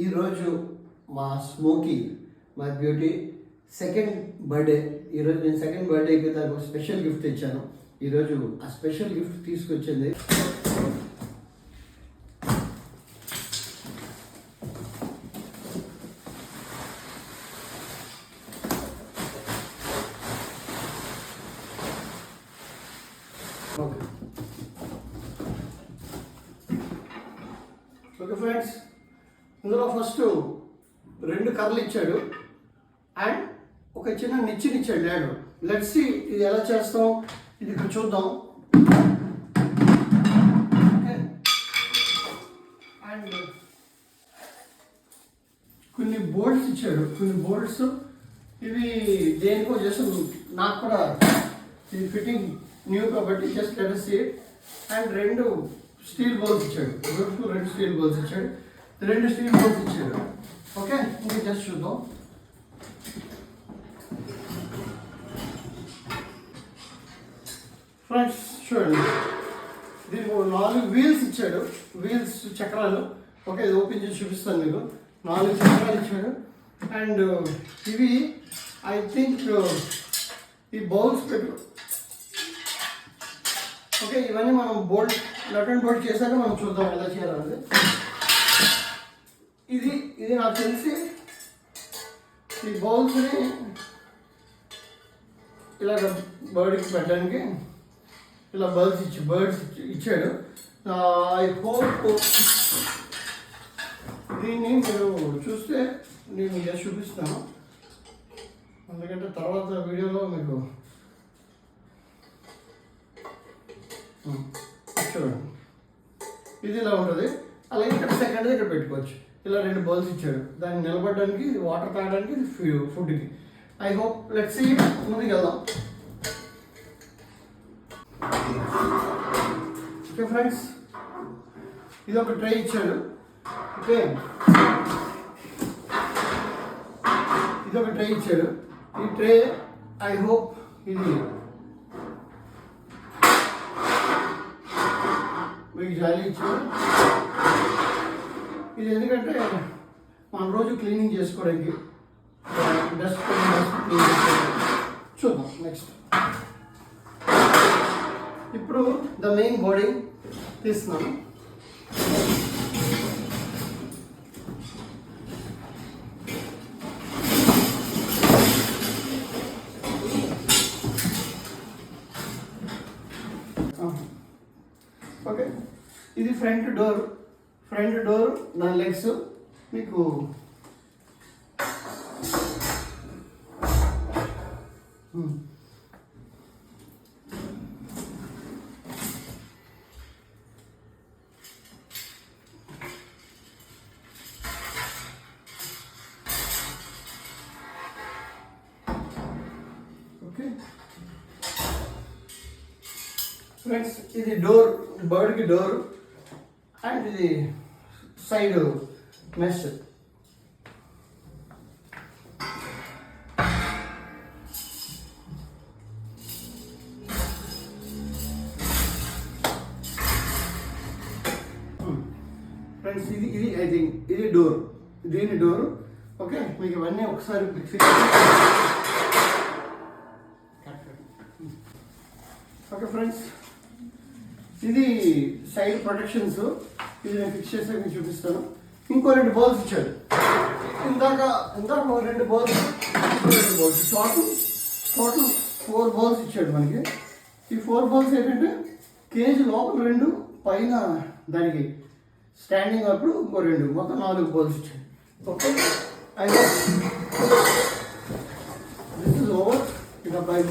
ఈరోజు మా స్మోకీ మా బ్యూటీ సెకండ్ బర్త్డే. ఈరోజు నేను సెకండ్ బర్త్డేకి తనకు స్పెషల్ గిఫ్ట్ ఇచ్చాను. ఈరోజు ఆ స్పెషల్ గిఫ్ట్ తీసుకొచ్చింది ఓకే ఫ్రెండ్స్, ఇందులో ఫస్ట్ 2 కర్రలు ఇచ్చాడు అండ్ ఒక చిన్న నిచ్చెన ఇచ్చాడు డాడు. లెట్స్ సీ ఇది ఎలా చేస్తాం, ఇది ఇక్కడ చూద్దాం. అండ్ కొన్ని బోల్ట్స్ ఇచ్చాడు, కొన్ని బోల్ట్స్ ఇవి దేనికో జస్ట్ నాకు కూడా ఇది ఫిట్టింగ్ న్యూ కాబట్టి just let us see it. And 2 steel bowls ఇచ్చాడు, 2 స్టీల్ బౌల్స్ ఇచ్చాడు, 2 స్టీల్ బౌల్స్ ఇచ్చాడు. ఓకే, ఇంకా జస్ట్ చూద్దాం. ఫ్రెండ్స్ చూడండి, దీనికి 4 వీల్స్ ఇచ్చాడు, వీల్స్ చక్రాలు. ఓకే, ఇది ఓపెన్ చేసి చూపిస్తాను మీకు. 4 చక్రాలు ఇచ్చాడు అండ్ ఇవి ఐ థింక్ ఈ బౌల్స్ పెట్టు. ఓకే, ఇవన్నీ మనం బోల్ట్ నట్ అండ్ బోల్ట్ చేశాక మనం చూద్దాం ఎలా చేయాలన్నది. ఇది నాకు తెలిసి ఈ బౌల్స్ని ఇలాగ బర్డ్కి పెట్టడానికి ఇలా బర్డ్స్ ఇచ్చాడు. ఐ హోప్ దీన్ని మీరు చూస్తే నేను ఇలా చూపిస్తాను, ఎందుకంటే తర్వాత వీడియోలో మీకు చూడండి. ఇది ఇలా ఉంటుంది. అలాగే ఇక్కడ సెకండ్ ఇక్కడ పెట్టుకోవచ్చు. ఇలా 2 బౌల్స్ ఇచ్చాడు, దాన్ని నిలబడడానికి, వాటర్ తాగడానికి, ఫుడ్కి. I hope let's see. ముందుకు వెళ్దాం. ఓకే ఫ్రెండ్స్, ఇది ఒక ట్రే ఇచ్చాడు. ఓకే, ఇది ఒక ట్రే ఇచ్చాడు. ఈ ట్రే ఐ హోప్ ఇది మీకు జాలి ఇచ్చాడు. ఇది ఎందుకంటే మనం రోజు క్లీనింగ్ చేసుకోవడానికి, డస్ట్ క్లీన్ చేసుకోవడానికి. చూద్దాం నెక్స్ట్. ఇప్పుడు ద మెయిన్ బాడీ తీస్తున్నాను. ఓకే, ఇది ఫ్రంట్ డోర్ దాని లెగ్స్ మీకు ఓకే ఫ్రెండ్స్, ఇది డోర్, బర్డ్కి డోర్ అండ్ ఇది సైడ్ మెష్. ఫ్రెండ్స్, ఇది ఐ థింక్ ఇది డోర్, దీని డోర్. ఓకే, మీకు ఇవన్నీ ఒకసారి ఫిక్స్. ఓకే ఫ్రెండ్స్, ఇది సైడ్ ప్రొటెక్షన్స్. ఇది నేను ఫిక్స్ చేసాక నేను చూపిస్తాను. ఇంకో 2 బౌల్స్ ఇచ్చాడు. ఇందాక 2 బౌల్స్, టోటల్ 4 బౌల్స్ ఇచ్చాడు మనకి. ఈ 4 బౌల్స్ ఏంటంటే కేజీ లోపల 2, పైన దానికి స్టాండింగ్ అప్పుడు ఇంకో 2, మొత్తం 4 బౌల్స్ ఇచ్చాడు. ఓకే, అయితే దిస్ ఇస్ ఓవర్. ఇక బయట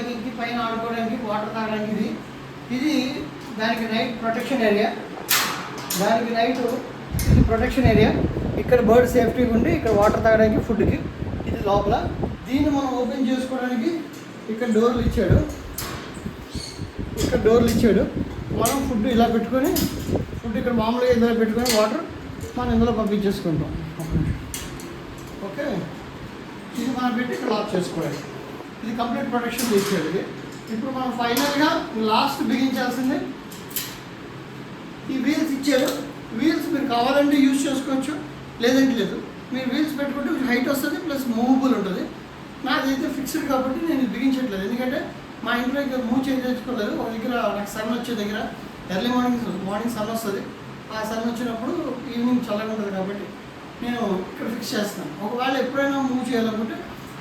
పైకి ఎక్కి పైన ఆడుకోవడానికి వాటర్ తాగడానికి ఇది ఇది దానికి నైట్ ప్రొటెక్షన్ ఏరియా. ఇది ప్రొటెక్షన్ ఏరియా. ఇక్కడ బర్డ్ సేఫ్టీగా ఉండి ఇక్కడ వాటర్ తాగడానికి ఫుడ్కి ఇది లోపల. దీన్ని మనం ఓపెన్ చేసుకోవడానికి ఇక్కడ డోర్లు ఇచ్చాడు. మనం ఫుడ్ ఇలా పెట్టుకొని ఫుడ్ ఇక్కడ మామూలుగా ఇందులో పెట్టుకొని వాటర్ మనం ఇందులో పంపించేసుకుంటాం. ఓకే, ఇది మనం పెట్టి ఇక్కడ లాక్ చేసుకోవాలి. ఇది కంప్లీట్ ప్రొటెక్షన్ ఇచ్చాడు. ఇది ఇప్పుడు మనం ఫైనల్గా లాస్ట్ బిగించాల్సింది ఈ వీల్స్ ఇచ్చాడు. వీల్స్ మీరు కావాలంటే యూజ్ చేసుకోవచ్చు, లేదంటే లేదు. మీరు వీల్స్ పెట్టుకుంటే హైట్ వస్తుంది, ప్లస్ మూవబుల్ ఉంటుంది. నాదైతే ఫిక్స్డ్ కాబట్టి నేను ఇది బిగించట్లేదు, ఎందుకంటే మా ఇంట్లో ఇంకా మూవ్ చేసుకోలేదు. ఒక దగ్గర నాకు సన్ వచ్చే దగ్గర ఎర్లీ మార్నింగ్ సన్ వస్తుంది. ఆ సన్ వచ్చినప్పుడు ఈవినింగ్ చల్లగా ఉంటుంది కాబట్టి నేను ఇక్కడ ఫిక్స్ చేస్తాను. ఒకవేళ ఎప్పుడైనా మూవ్ చేయాలనుకుంటే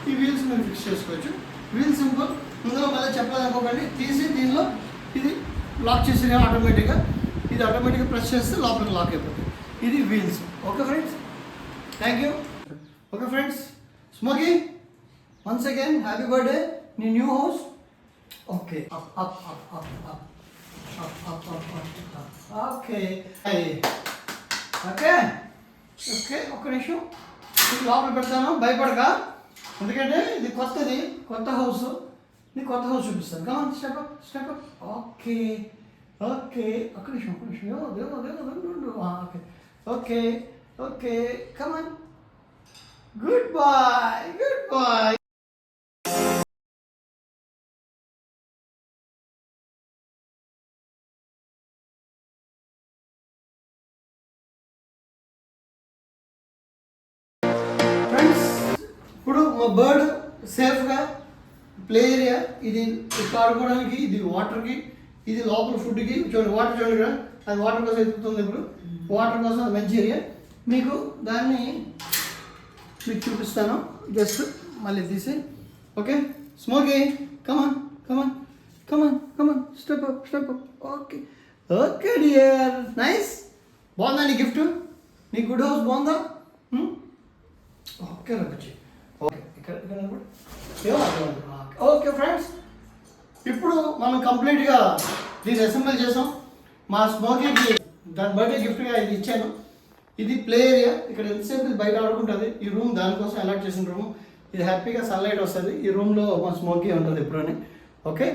ఈ వీల్స్ మీరు ఫిక్స్ చేసుకోవచ్చు. Wheel simple. ముందులో మళ్ళీ చెప్పాలనుకోకండి, తీసి దీనిలో ఇది లాక్ చేసి ఆటోమేటిక్గా ప్రెస్ చేస్తే లోపలికి లాక్ అయిపోతుంది. ఇది wheels. Okay friends, thank you. Okay friends, Smokey once again happy birthday నీ new house. Okay, okay okay okay ఒక్క నిమిషం ఇది లోపల పెడతాను, భయపడక. ఎందుకంటే ఇది కొత్త హౌస్. నీకు కొత్త హౌస్ చూపిస్తాను. Come on, step up. Okay okay ఒక్క నిమిషం okay okay come on. Good boy. ఇప్పుడు మా బర్డ్ సేఫ్గా ప్లే ఏరియా. ఇది ఆడుకోవడానికి, ఇది వాటర్కి, ఇది లోపల ఫుడ్కి. చూడండి వాటర్ చూడండి కదా, అది వాటర్ కోసం ఎత్తుతుంది. ఇప్పుడు వాటర్ కోసం అది మంచి ఏరియా. మీకు చూపిస్తాను. జస్ట్ మళ్ళీ తీసి. Okay Smokey, come on step up. Okay dear, nice. బాగుందా నీ గిఫ్ట్? నీ గుడ్ హౌస్ బాగుందా? ఓకే రకచ్చి. ఓకే ఫ్రెండ్స్, ఇప్పుడు మనం కంప్లీట్గా దీన్ని అసెంబుల్ చేసాం. మా స్మోకీకి దాని బర్త్డే గిఫ్ట్గా ఇది ఇచ్చాను. ఇది ప్లే ఏరియా. ఇక్కడ ఎంతసేపు ఇది బయట ఆడుకుంటుంది. ఈ రూమ్ దానికోసం అలాట్ చేసిన రూమ్. ఇది హ్యాపీగా సన్లైట్ వస్తుంది. ఈ రూమ్లో మా స్మోకీ ఉంటుంది ఎప్పుడని. Okay,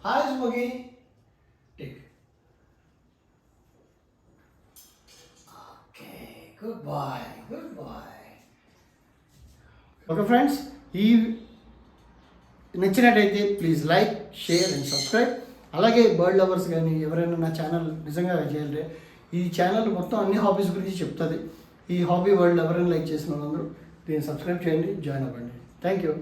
hi Smokey. Okay, good boy. Okay friends, ఈ నచ్చినట్టయితే please like, share and subscribe. అలాగే బర్డ్ లవర్స్ కానీ ఎవరైనా నా ఛానల్ నిజంగా చేయాలంటే, ఈ ఛానల్ మొత్తం అన్ని హాబీస్ గురించి చెప్తుంది. ఈ హాబీ వరల్డ్ ఎవరైనా లైక్ చేసిన వాళ్ళందరూ దీన్ని సబ్స్క్రైబ్ చేయండి, జాయిన్ అవ్వండి. Thank you.